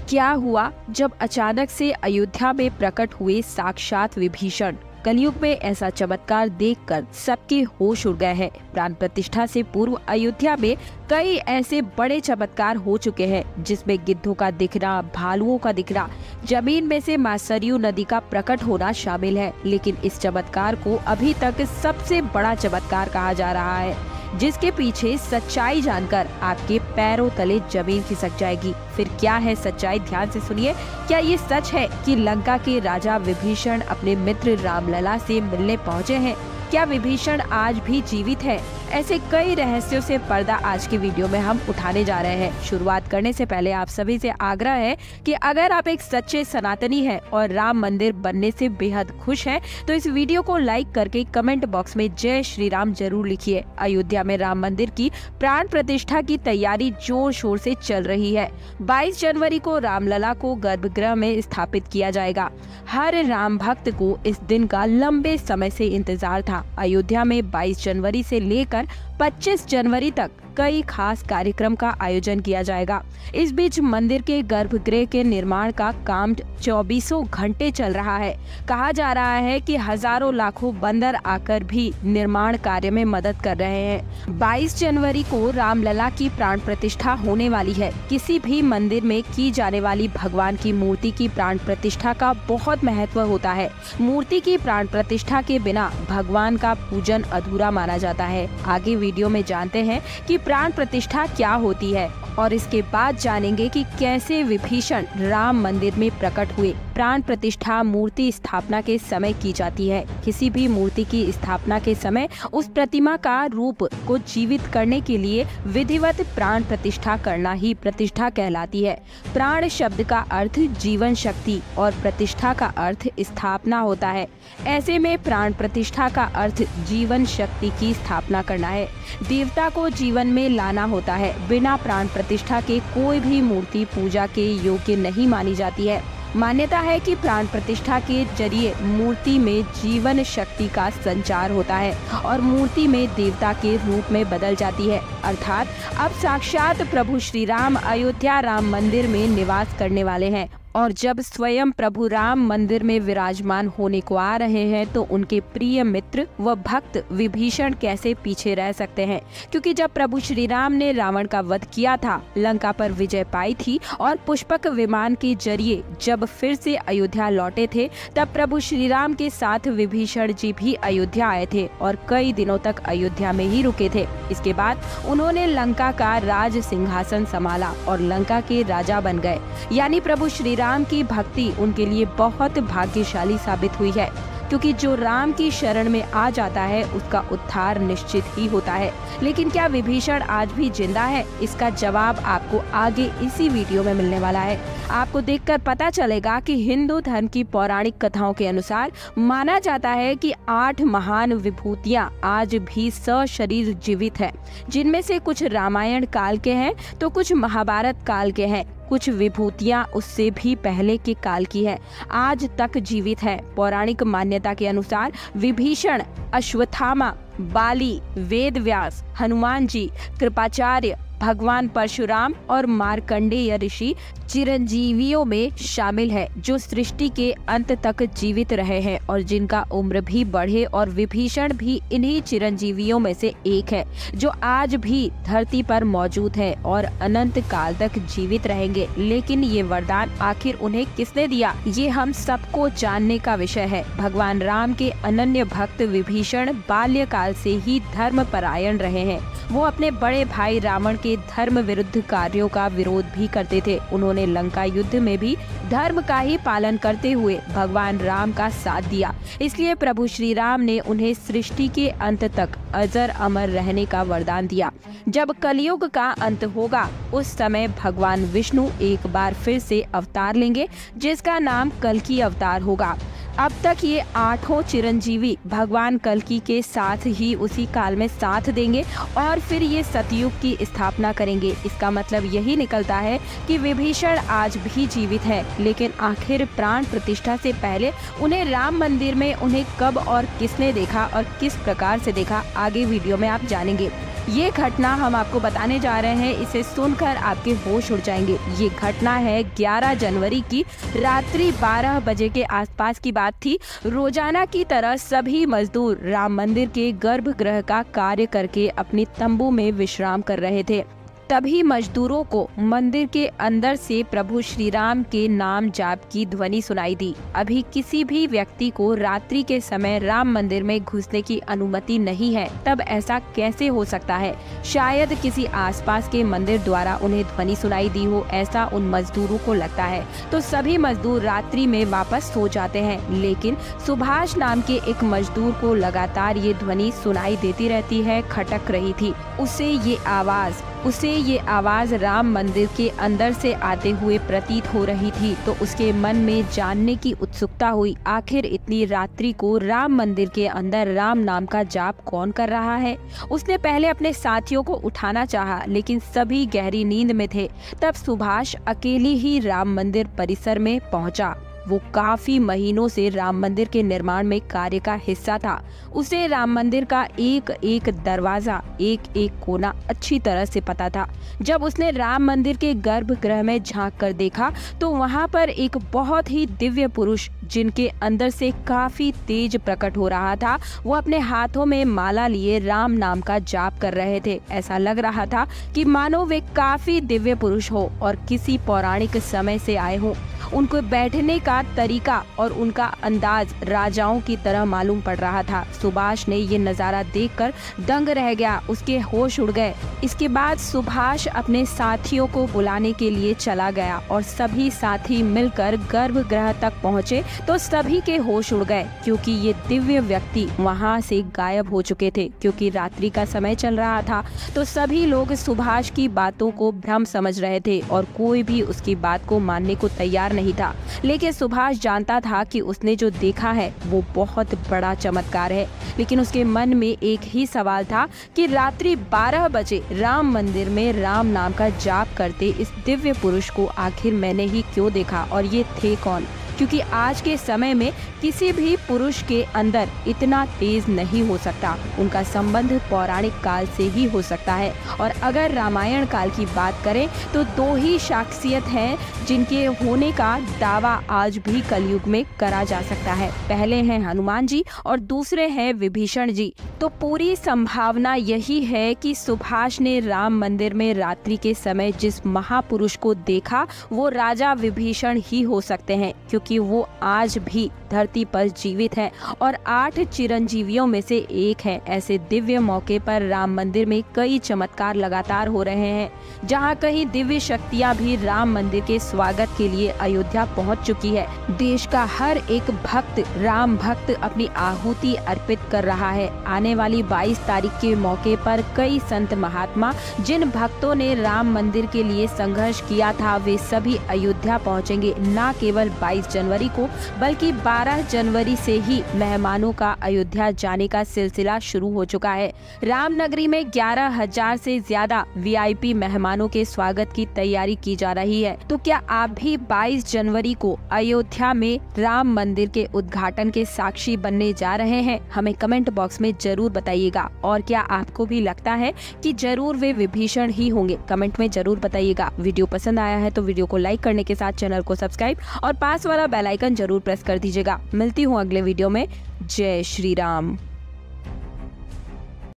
क्या हुआ जब अचानक से अयोध्या में प्रकट हुए साक्षात विभीषण। कलयुग में ऐसा चमत्कार देखकर सबके होश उड़ गए हैं। प्राण प्रतिष्ठा से पूर्व अयोध्या में कई ऐसे बड़े चमत्कार हो चुके हैं, जिसमें गिद्धों का दिखना, भालुओं का दिखना, जमीन में से मां सरयू नदी का प्रकट होना शामिल है। लेकिन इस चमत्कार को अभी तक सबसे बड़ा चमत्कार कहा जा रहा है, जिसके पीछे सच्चाई जानकर आपके पैरों तले जमीन खिसक जाएगी। फिर क्या है सच्चाई, ध्यान से सुनिए। क्या ये सच है कि लंका के राजा विभीषण अपने मित्र रामलला से मिलने पहुँचे हैं? क्या विभीषण आज भी जीवित है? ऐसे कई रहस्यों से पर्दा आज की वीडियो में हम उठाने जा रहे हैं। शुरुआत करने से पहले आप सभी से आग्रह है कि अगर आप एक सच्चे सनातनी हैं और राम मंदिर बनने से बेहद खुश हैं, तो इस वीडियो को लाइक करके कमेंट बॉक्स में जय श्री राम जरूर लिखिए। अयोध्या में राम मंदिर की प्राण प्रतिष्ठा की तैयारी जोर शोर से चल रही है। 22 जनवरी को रामलला को गर्भगृह में स्थापित किया जाएगा। हर राम भक्त को इस दिन का लंबे समय से इंतजार था। अयोध्या में 22 जनवरी से लेकर 25 जनवरी तक कई खास कार्यक्रम का आयोजन किया जाएगा। इस बीच मंदिर के गर्भगृह के निर्माण का काम 24 घंटे चल रहा है। कहा जा रहा है कि हजारों लाखों बंदर आकर भी निर्माण कार्य में मदद कर रहे हैं। 22 जनवरी को रामलला की प्राण प्रतिष्ठा होने वाली है। किसी भी मंदिर में की जाने वाली भगवान की मूर्ति की प्राण प्रतिष्ठा का बहुत महत्व होता है। मूर्ति की प्राण प्रतिष्ठा के बिना भगवान का पूजन अधूरा माना जाता है। आगे वीडियो में जानते हैं कि प्राण प्रतिष्ठा क्या होती है और इसके बाद जानेंगे कि कैसे विभीषण राम मंदिर में प्रकट हुए। प्राण प्रतिष्ठा मूर्ति स्थापना के समय की जाती है। किसी भी मूर्ति की स्थापना के समय उस प्रतिमा का रूप को जीवित करने के लिए विधिवत प्राण प्रतिष्ठा करना ही प्रतिष्ठा कहलाती है। प्राण शब्द का अर्थ जीवन शक्ति और प्रतिष्ठा का अर्थ स्थापना होता है। ऐसे में प्राण प्रतिष्ठा का अर्थ जीवन शक्ति की स्थापना करना है। देवता को जीवन में लाना होता है। बिना प्राण प्रतिष्ठा के कोई भी मूर्ति पूजा के योग्य नहीं मानी जाती है। मान्यता है कि प्राण प्रतिष्ठा के जरिए मूर्ति में जीवन शक्ति का संचार होता है और मूर्ति में देवता के रूप में बदल जाती है। अर्थात अब साक्षात प्रभु श्री राम अयोध्या राम मंदिर में निवास करने वाले हैं। और जब स्वयं प्रभु राम मंदिर में विराजमान होने को आ रहे हैं, तो उनके प्रिय मित्र व भक्त विभीषण कैसे पीछे रह सकते हैं? क्योंकि जब प्रभु श्री राम ने रावण का वध किया था, लंका पर विजय पाई थी और पुष्पक विमान के जरिए जब फिर से अयोध्या लौटे थे, तब प्रभु श्री राम के साथ विभीषण जी भी अयोध्या आए थे और कई दिनों तक अयोध्या में ही रुके थे। इसके बाद उन्होंने लंका का राज सिंहासन संभाला और लंका के राजा बन गए। यानी प्रभु श्री राम की भक्ति उनके लिए बहुत भाग्यशाली साबित हुई है, क्योंकि जो राम की शरण में आ जाता है उसका उद्धार निश्चित ही होता है। लेकिन क्या विभीषण आज भी जिंदा है? इसका जवाब आपको आगे इसी वीडियो में मिलने वाला है। आपको देखकर पता चलेगा कि हिंदू धर्म की पौराणिक कथाओं के अनुसार माना जाता है कि 8 महान विभूतियां आज भी सशरीर जीवित है, जिनमें से कुछ रामायण काल के हैं तो कुछ महाभारत काल के हैं। कुछ विभूतियां उससे भी पहले के काल की है, आज तक जीवित है। पौराणिक मान्यता के अनुसार विभीषण, अश्वत्थामा, बाली, वेदव्यास, हनुमान जी, कृपाचार्य, भगवान परशुराम और मार्कंडेय ऋषि चिरंजीवियों में शामिल है, जो सृष्टि के अंत तक जीवित रहे हैं और जिनका उम्र भी बढ़े। और विभीषण भी इन्हीं चिरंजीवियों में से एक है, जो आज भी धरती पर मौजूद है और अनंत काल तक जीवित रहेंगे। लेकिन ये वरदान आखिर उन्हें किसने दिया, ये हम सबको जानने का विषय है। भगवान राम के अनन्य भक्त विभीषण बाल्यकाल से ही धर्म परायण रहे हैं। वो अपने बड़े भाई रावण के धर्म विरुद्ध कार्यों का विरोध भी करते थे। उन्होंने लंका युद्ध में भी धर्म का ही पालन करते हुए भगवान राम का साथ दिया। इसलिए प्रभु श्री राम ने उन्हें सृष्टि के अंत तक अजर अमर रहने का वरदान दिया। जब कलयुग का अंत होगा, उस समय भगवान विष्णु एक बार फिर से अवतार लेंगे, जिसका नाम कल्कि अवतार होगा। अब तक ये 8 चिरंजीवी भगवान कल्कि के साथ ही उसी काल में साथ देंगे और फिर ये सतयुग की स्थापना करेंगे। इसका मतलब यही निकलता है कि विभीषण आज भी जीवित है। लेकिन आखिर प्राण प्रतिष्ठा से पहले उन्हें राम मंदिर में उन्हें कब और किसने देखा और किस प्रकार से देखा, आगे वीडियो में आप जानेंगे। ये घटना हम आपको बताने जा रहे हैं, इसे सुनकर आपके होश उड़ जाएंगे। ये घटना है 11 जनवरी की रात्रि 12 बजे के आसपास की बात थी। रोजाना की तरह सभी मजदूर राम मंदिर के गर्भगृह का कार्य करके अपने तंबू में विश्राम कर रहे थे। तभी मजदूरों को मंदिर के अंदर से प्रभु श्री राम के नाम जाप की ध्वनि सुनाई दी। अभी किसी भी व्यक्ति को रात्रि के समय राम मंदिर में घुसने की अनुमति नहीं है, तब ऐसा कैसे हो सकता है? शायद किसी आसपास के मंदिर द्वारा उन्हें ध्वनि सुनाई दी हो, ऐसा उन मजदूरों को लगता है। तो सभी मजदूर रात्रि में वापस सो जाते हैं, लेकिन सुभाष नाम के एक मजदूर को लगातार ये ध्वनि सुनाई देती रहती है, खटक रही थी। उसे ये आवाज राम मंदिर के अंदर से आते हुए प्रतीत हो रही थी। तो उसके मन में जानने की उत्सुकता हुई, आखिर इतनी रात्रि को राम मंदिर के अंदर राम नाम का जाप कौन कर रहा है। उसने पहले अपने साथियों को उठाना चाहा, लेकिन सभी गहरी नींद में थे। तब सुभाष अकेली ही राम मंदिर परिसर में पहुंचा। वो काफी महीनों से राम मंदिर के निर्माण में कार्य का हिस्सा था। उसे राम मंदिर का एक एक दरवाजा, एक एक कोना अच्छी तरह से पता था। जब उसने राम मंदिर के गर्भगृह में झांक कर देखा तो वहां पर एक बहुत ही दिव्य पुरुष, जिनके अंदर से काफी तेज प्रकट हो रहा था, वो अपने हाथों में माला लिए राम नाम का जाप कर रहे थे। ऐसा लग रहा था कि मानो वे काफी दिव्य पुरुष हो और किसी पौराणिक समय से आए हों। उनको बैठने का तरीका और उनका अंदाज राजाओं की तरह मालूम पड़ रहा था। सुभाष ने ये नजारा देखकर दंग रह गया, उसके होश उड़ गए। इसके बाद सुभाष अपने साथियों को बुलाने के लिए चला गया और सभी साथी मिलकर गर्भगृह तक पहुँचे तो सभी के होश उड़ गए, क्योंकि ये दिव्य व्यक्ति वहाँ से गायब हो चुके थे। क्योंकि रात्रि का समय चल रहा था तो सभी लोग सुभाष की बातों को भ्रम समझ रहे थे और कोई भी उसकी बात को मानने को तैयार नहीं था। लेकिन सुभाष जानता था कि उसने जो देखा है वो बहुत बड़ा चमत्कार है। लेकिन उसके मन में एक ही सवाल था कि रात्रि 12 बजे राम मंदिर में राम नाम का जाप करते इस दिव्य पुरुष को आखिर मैंने ही क्यों देखा, और ये थे कौन? क्योंकि आज के समय में किसी भी पुरुष के अंदर इतना तेज नहीं हो सकता। उनका संबंध पौराणिक काल से ही हो सकता है। और अगर रामायण काल की बात करें तो 2 ही शख्सियत हैं जिनके होने का दावा आज भी कलयुग में करा जा सकता है। पहले हैं हनुमान जी और दूसरे हैं विभीषण जी। तो पूरी संभावना यही है कि सुभाष ने राम मंदिर में रात्रि के समय जिस महापुरुष को देखा वो राजा विभीषण ही हो सकते हैं, क्योंकि वो आज भी धरती पर जीवित हैं और 8 चिरंजीवियों में से एक हैं। ऐसे दिव्य मौके पर राम मंदिर में कई चमत्कार लगातार हो रहे हैं। जहां कहीं दिव्य शक्तियां भी राम मंदिर के स्वागत के लिए अयोध्या पहुंच चुकी है। देश का हर एक भक्त, राम भक्त, अपनी आहुति अर्पित कर रहा है। आने वाली 22 तारीख के मौके पर कई संत महात्मा, जिन भक्तों ने राम मंदिर के लिए संघर्ष किया था, वे सभी अयोध्या पहुँचेंगे। न केवल 22 जनवरी को बल्कि 12 जनवरी से ही मेहमानों का अयोध्या जाने का सिलसिला शुरू हो चुका है। रामनगरी में 11,000 से ज्यादा VIP मेहमानों के स्वागत की तैयारी की जा रही है। तो क्या आप भी 22 जनवरी को अयोध्या में राम मंदिर के उद्घाटन के साक्षी बनने जा रहे हैं? हमें कमेंट बॉक्स में जरूर बताइएगा। और क्या आपको भी लगता है कि जरूर वे विभीषण ही होंगे? कमेंट में जरूर बताइएगा। वीडियो पसंद आया है तो वीडियो को लाइक करने के साथ चैनल को सब्सक्राइब और पास वाला बेल आइकन जरूर प्रेस कर दीजिएगा। मिलती हूँ अगले वीडियो में। जय श्री राम।